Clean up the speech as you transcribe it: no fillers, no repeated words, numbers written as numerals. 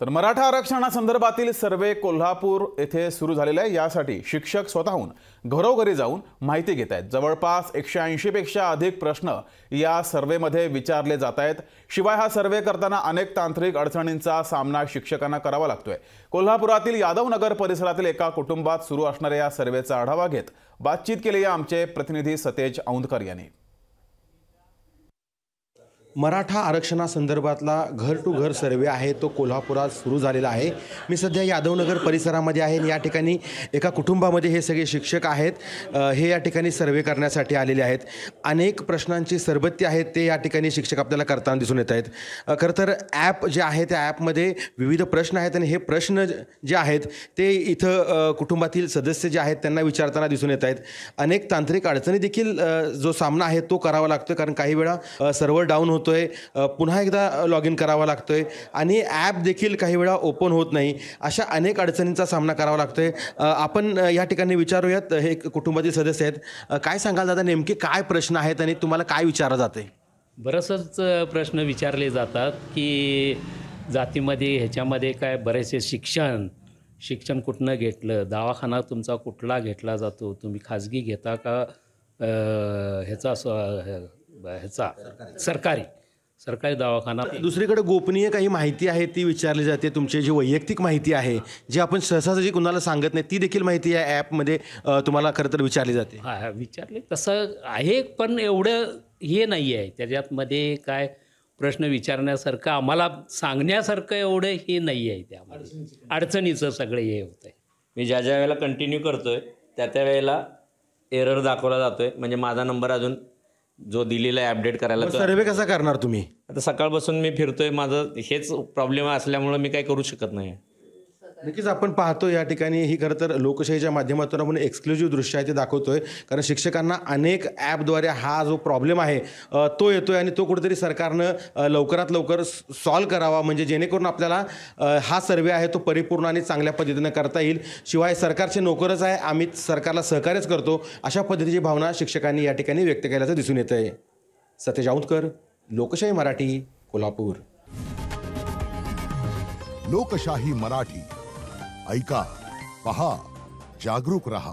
तर मराठा आरक्षणासंदर्भातील सर्वे कोल्हापूर येथे सुरू झालेला आहे। यासाठी शिक्षक स्वतःहून घरोघरी जाऊन माहिती घेत आहेत। जवळपास 180 पेक्षा अधिक प्रश्न या सर्वेमध्ये विचारले जात आहेत। शिवाय हा सर्वे करताना अनेक तांत्रिक अडचणींचा सामना शिक्षकांना करावा लागतोय। कोल्हापुरातील यादवनगर परिसरातील एका कुटुंबात सुरू असणाऱ्या या सर्वेचा आढावा घेत बातचीत केली आहे आमचे प्रतिनिधी सतेज औंधकर यांनी। मराठा आरक्षणासंदर्भातला घर टू घर सर्वे आहे तो कोल्हापुरात सुरू झालेला आहे। मी सध्या यादवनगर परिसरामध्ये आहे। या ठिकाणी एका कुटुंबामध्ये हे सगळे शिक्षक आहेत। हे या ठिकाणी सर्वे करण्यासाठी आलेले आहेत। अनेक प्रश्नांची सरबत्ती आहेत ते या ठिकाणी शिक्षक आपल्याला करताना दिसून येत आहेत। खरं तर ॲप जे आहे त्या ॲपमध्ये विविध प्रश्न आहेत आणि हे प्रश्न जे आहेत ते इथं कुटुंबातील सदस्य जे आहेत त्यांना विचारताना दिसून येत आहेत। अनेक तांत्रिक अडचणी देखील जो सामना आहे तो करावा लागतो, कारण काही वेळा सर्व्हर डाऊन होतोय, पुन्हा एकदा लॉग इन करावा लागतोय आणि ॲप देखील काही वेळा ओपन होत नाही। अशा अनेक अडचणींचा सामना करावा लागतोय। आपण या ठिकाणी विचारूयात, हे कुटुंबातील सदस्य आहेत। काय सांगाल दादा, नेमके काय प्रश्न आहेत आणि तुम्हाला काय विचारलं जाते? बरेचसे प्रश्न विचारले जातात की जातीमध्ये ह्याच्यामध्ये काय बरेचसे शिक्षण कुठनं घेतलं, दवाखाना तुमचा कुठला घेतला जातो, तुम्ही खाजगी घेता का ह्याचा सरकारी दवाखाना। दुसरीकडे गोपनीय काही माहिती आहे ती विचारली जाते। तुमची जी वैयक्तिक माहिती आहे जी आपण सहजासहजी कुणाला सांगत नाही ती देखील माहिती या ॲपमध्ये तुम्हाला खरं तर विचारली जाते। हां, विचारले तसं आहे, पण एवढं हे नाही आहे त्याच्यातमध्ये काय प्रश्न विचारण्यासारखं आम्हाला सांगण्यासारखं एवढं हे नाही आहे। त्यामध्ये अडचणीचं सगळं हे होतं आहे। मी ज्या वेळेला कंटिन्यू करतोय त्या वेळेला एरर दाखवला जातोय, म्हणजे माझा नंबर अजून जो दिलेला आहे अपडेट करायला। सर्वे कसा करणार तुम्ही? आता सकाळपासून मी फिरतोय, माझं हेच प्रॉब्लेम असल्यामुळे मी काही करू शकत नाही। नक्कीच आपण पाहतो या ठिकाणी ही खरं तर लोकशाहीच्या माध्यमातून आपण एक्सक्लुझिव्ह दृश्य आहे ते दाखवतोय, कारण शिक्षकांना अनेक ॲपद्वारे हा जो प्रॉब्लेम आहे तो येतोय आणि तो कुठेतरी सरकारनं लवकरात लवकर सॉल्व करावा, म्हणजे जेणेकरून आपल्याला हा सर्वे आहे तो परिपूर्ण आणि चांगल्या पद्धतीनं करता येईल। शिवाय सरकारचे नोकरच आहे, आम्ही सरकारला सहकार्यच करतो, अशा पद्धतीची भावना शिक्षकांनी या ठिकाणी व्यक्त केल्याचं दिसून येत आहे। सतेज औंधकर, लोकशाही मराठी, कोल्हापूर। लोकशाही मराठी, ऐका, पहा, जागरूक रहा।